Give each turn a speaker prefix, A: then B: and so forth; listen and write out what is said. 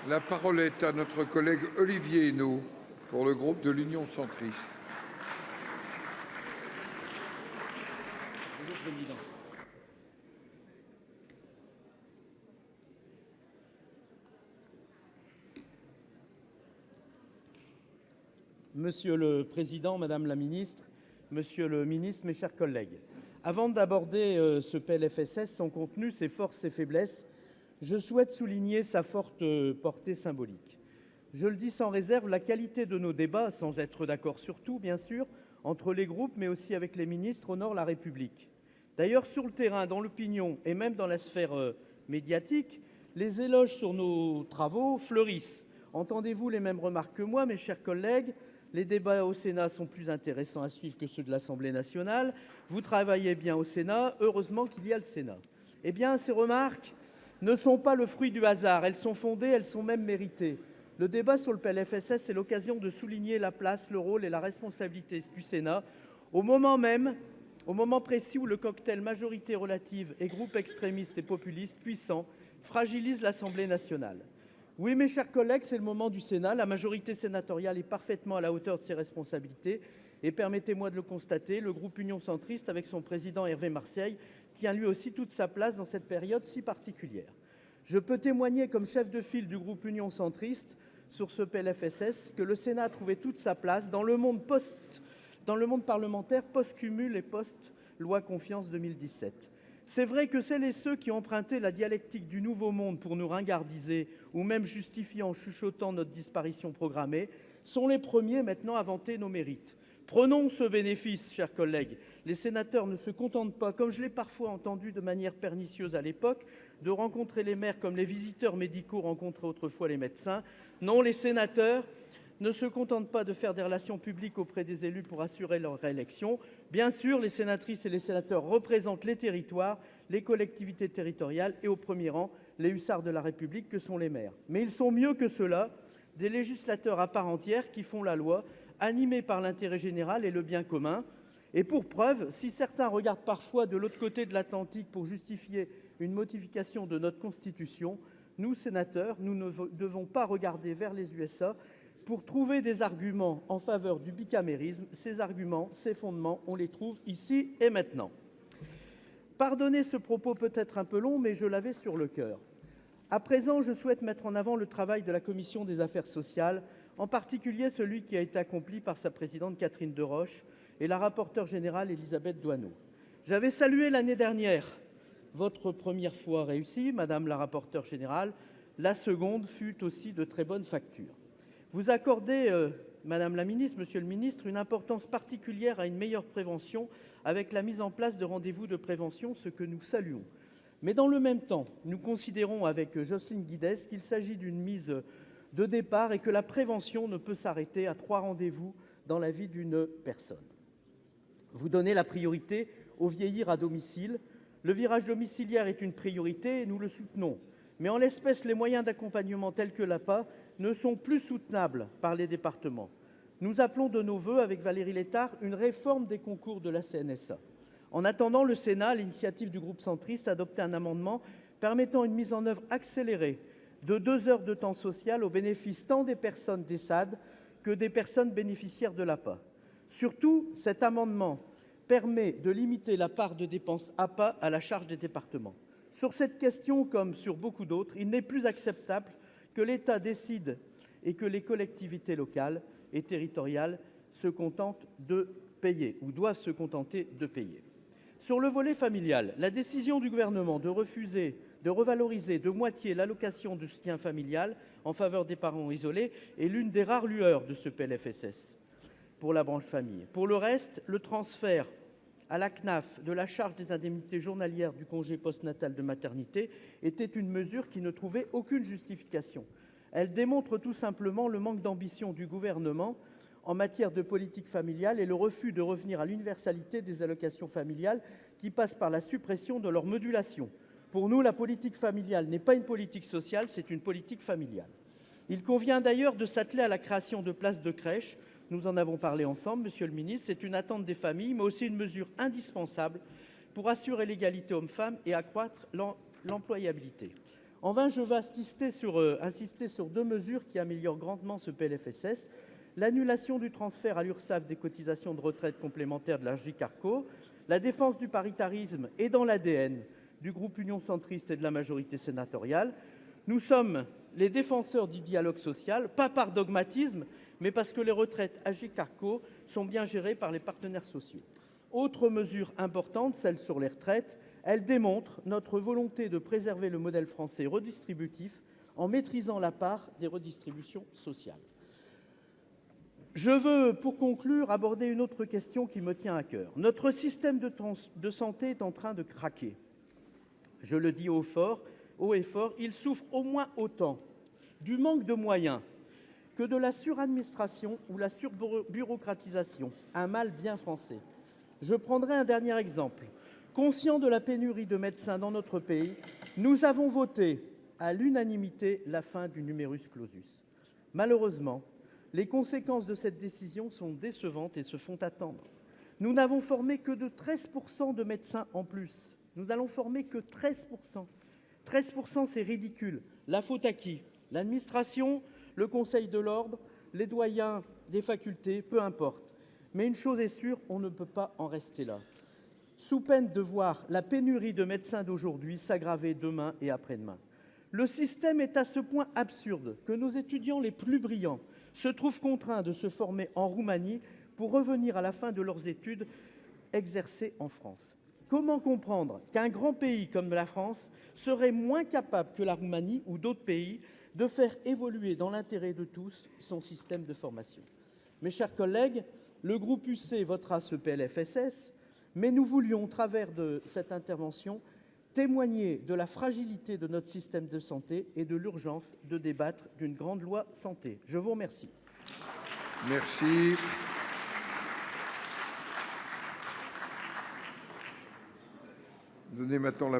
A: La parole est à notre collègue Olivier Henno pour le groupe de l'Union centriste.
B: Monsieur le Président, Madame la Ministre, Monsieur le Ministre, mes chers collègues, avant d'aborder ce PLFSS, son contenu, ses forces, ses faiblesses, je souhaite souligner sa forte portée symbolique. Je le dis sans réserve, la qualité de nos débats, sans être d'accord sur tout, bien sûr, entre les groupes, mais aussi avec les ministres, honore la République. D'ailleurs, sur le terrain, dans l'opinion et même dans la sphère médiatique, les éloges sur nos travaux fleurissent. Entendez-vous les mêmes remarques que moi, mes chers collègues? Les débats au Sénat sont plus intéressants à suivre que ceux de l'Assemblée nationale. Vous travaillez bien au Sénat, heureusement qu'il y a le Sénat. Eh bien, ces remarques ne sont pas le fruit du hasard, elles sont fondées, elles sont même méritées. Le débat sur le PLFSS est l'occasion de souligner la place, le rôle et la responsabilité du Sénat au moment précis où le cocktail majorité relative et groupes extrémistes et populistes puissants fragilise l'Assemblée nationale. Oui, mes chers collègues, c'est le moment du Sénat. La majorité sénatoriale est parfaitement à la hauteur de ses responsabilités. Et permettez-moi de le constater, le groupe Union centriste, avec son président Hervé Marseille, tient lui aussi toute sa place dans cette période si particulière. Je peux témoigner comme chef de file du groupe Union centriste sur ce PLFSS que le Sénat a trouvé toute sa place dans le monde parlementaire post-cumul et post-loi confiance 2017. C'est vrai que celles et ceux qui ont emprunté la dialectique du nouveau monde pour nous ringardiser ou même justifier en chuchotant notre disparition programmée sont les premiers maintenant à vanter nos mérites. Prenons ce bénéfice, chers collègues. Les sénateurs ne se contentent pas, comme je l'ai parfois entendu de manière pernicieuse à l'époque, de rencontrer les maires comme les visiteurs médicaux rencontraient autrefois les médecins. Non, les sénateurs ne se contentent pas de faire des relations publiques auprès des élus pour assurer leur réélection. Bien sûr, les sénatrices et les sénateurs représentent les territoires, les collectivités territoriales et au premier rang les hussards de la République que sont les maires. Mais ils sont mieux que cela, des législateurs à part entière qui font la loi, animés par l'intérêt général et le bien commun. Et pour preuve, si certains regardent parfois de l'autre côté de l'Atlantique pour justifier une modification de notre Constitution, nous, sénateurs, nous ne devons pas regarder vers les USA pour trouver des arguments en faveur du bicamérisme. Ces arguments, ces fondements, on les trouve ici et maintenant. Pardonnez ce propos peut-être un peu long, mais je l'avais sur le cœur. À présent, je souhaite mettre en avant le travail de la Commission des affaires sociales, en particulier celui qui a été accompli par sa présidente Catherine Deroche et la rapporteure générale Élisabeth Doineau. J'avais salué l'année dernière votre première fois réussie, Madame la rapporteure générale. La seconde fut aussi de très bonne facture. Vous accordez, Madame la Ministre, Monsieur le Ministre, une importance particulière à une meilleure prévention avec la mise en place de rendez-vous de prévention, ce que nous saluons. Mais dans le même temps, nous considérons avec Jocelyne Guidez qu'il s'agit d'une mise de départ et que la prévention ne peut s'arrêter à 3 rendez-vous dans la vie d'une personne. Vous donnez la priorité au vieillir à domicile. Le virage domiciliaire est une priorité et nous le soutenons. Mais en l'espèce, les moyens d'accompagnement tels que l'APA ne sont plus soutenables par les départements. Nous appelons de nos vœux, avec Valérie Létard, une réforme des concours de la CNSA. En attendant, le Sénat, à l'initiative du groupe centriste, a adopté un amendement permettant une mise en œuvre accélérée de 2 heures de temps social au bénéfice tant des personnes d'ESSAD que des personnes bénéficiaires de l'APA. Surtout, cet amendement permet de limiter la part de dépenses APA à la charge des départements. Sur cette question, comme sur beaucoup d'autres, il n'est plus acceptable que l'État décide et que les collectivités locales et territoriales se contentent de payer ou doivent se contenter de payer. Sur le volet familial, la décision du gouvernement de refuser de revaloriser de moitié l'allocation de soutien familial en faveur des parents isolés est l'une des rares lueurs de ce PLFSS pour la branche famille. Pour le reste, le transfert à la CNAF de la charge des indemnités journalières du congé postnatal de maternité était une mesure qui ne trouvait aucune justification. Elle démontre tout simplement le manque d'ambition du gouvernement en matière de politique familiale et le refus de revenir à l'universalité des allocations familiales qui passe par la suppression de leur modulation. Pour nous, la politique familiale n'est pas une politique sociale, c'est une politique familiale. Il convient d'ailleurs de s'atteler à la création de places de crèche. Nous en avons parlé ensemble, Monsieur le Ministre. C'est une attente des familles, mais aussi une mesure indispensable pour assurer l'égalité hommes-femmes et accroître l'employabilité. En vain, je vais insister sur 2 mesures qui améliorent grandement ce PLFSS. L'annulation du transfert à l'Urssaf des cotisations de retraite complémentaires de l'Agirc-Arrco. La défense du paritarisme est dans l'ADN du groupe Union Centriste et de la majorité sénatoriale. Nous sommes les défenseurs du dialogue social, pas par dogmatisme, mais parce que les retraites Agirc-Arrco sont bien gérées par les partenaires sociaux. Autre mesure importante, celle sur les retraites, elle démontre notre volonté de préserver le modèle français redistributif en maîtrisant la part des redistributions sociales. Je veux, pour conclure, aborder une autre question qui me tient à cœur. Notre système de santé est en train de craquer. Je le dis haut et fort, il souffre au moins autant du manque de moyens que de la suradministration ou la surbureaucratisation, un mal bien français. Je prendrai un dernier exemple. Conscient de la pénurie de médecins dans notre pays, nous avons voté à l'unanimité la fin du numerus clausus. Malheureusement, les conséquences de cette décision sont décevantes et se font attendre. Nous n'avons formé que de 13% de médecins en plus. Nous n'allons former que 13%. 13%, c'est ridicule. La faute à qui? L'administration, le Conseil de l'ordre, les doyens des facultés, peu importe. Mais une chose est sûre, on ne peut pas en rester là. Sous peine de voir la pénurie de médecins d'aujourd'hui s'aggraver demain et après-demain. Le système est à ce point absurde que nos étudiants les plus brillants se trouvent contraints de se former en Roumanie pour revenir à la fin de leurs études exercer en France. Comment comprendre qu'un grand pays comme la France serait moins capable que la Roumanie ou d'autres pays de faire évoluer dans l'intérêt de tous son système de formation? Mes chers collègues, le groupe UC votera ce PLFSS, mais nous voulions, au travers de cette intervention, témoigner de la fragilité de notre système de santé et de l'urgence de débattre d'une grande loi santé. Je vous remercie.
A: Merci. Donnez maintenant la